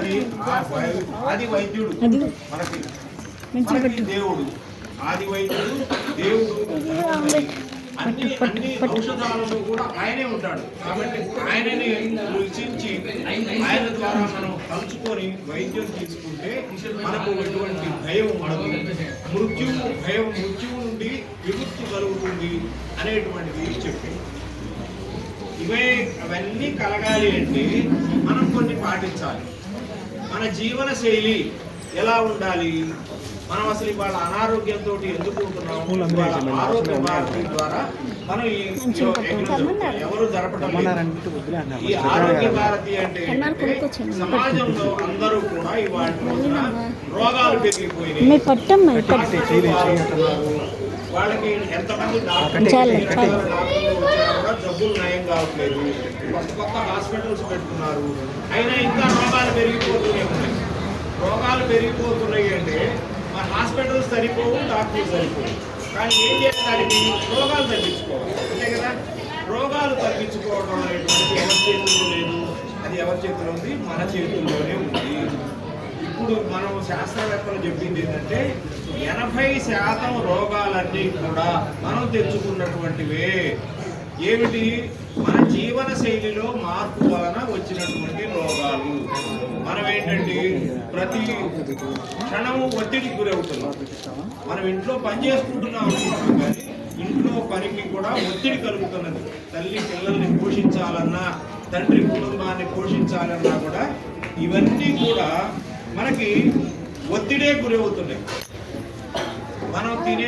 అది ఆది వైద్యుడు మనకి దేవుడు, ఆది వైద్యుడు దేవుడు. అన్ని ఔషధాలలో కూడా ఆయనే ఉంటాడు. కాబట్టి ఆయనని రుచించి ఆయన ద్వారా మనం కలుసుకొని వైద్యం తీసుకుంటే మనకు ఎటువంటి భయం ఉండదు. మృత్యువు నుండి విముక్తి కలుగుతుంది అనేటువంటిది చెప్పి అవన్నీ కలగాలి అంటే మనం కొన్ని పాటించాలి. మన జీవన శైలి ఎలా ఉండాలి, మనం అసలు ఇవాళ అనారోగ్యంతో ఎందుకు ఉంటున్నాము, ఆరోగ్య భారతి ద్వారా మనం ఎవరు జరపడం. ఈ ఆరోగ్య భారతి అంటే సమాజంలో అందరూ కూడా ఇవాళ రోగాలు పెరిగిపోయినాయి. వాళ్ళకి ఎంతమంది జబ్బులు నయం కావట్లేదు, కొత్త హాస్పిటల్స్ పెట్టుకున్నారు, అయినా ఇంకా రోగాలు పెరిగిపోతూనే ఉన్నాయి. రోగాలు పెరిగిపోతున్నాయి అంటే మన హాస్పిటల్స్ సరిపోవు, డాక్టర్స్ సరిపోవు. కానీ ఏం చేయడానికి రోగాలు తగ్గించుకోవాలి, అంతే కదా. రోగాలు తగ్గించుకోవడం అనేటువంటి ఎవరి చేతుల్లో లేదు, అది ఎవరి చేతిలో ఉంది, మన చేతుల్లోనే ఉంది. ఇప్పుడు మనం శాస్త్రవేత్తలు చెప్పింది ఏంటంటే 80% రోగాలన్నీ కూడా మనం తెచ్చుకున్నటువంటివే. ఏమిటి? మన జీవన శైలిలో మార్పు వలన వచ్చినటువంటి రోగాలు. మనం ఏంటంటే ప్రతి క్షణము ఒత్తిడికి గురవుతున్నాం. మనం ఇంట్లో పని చేసుకుంటున్నాం అనుకుంటున్నాం, కానీ ఇంట్లో పనికి కూడా ఒత్తిడి కలుగుతున్నది. తల్లి పిల్లల్ని పోషించాలన్నా, తండ్రి కుటుంబాన్ని పోషించాలన్నా కూడా ఇవన్నీ కూడా మనకి ఒత్తిడే గురవుతున్నాయి. మనం తినే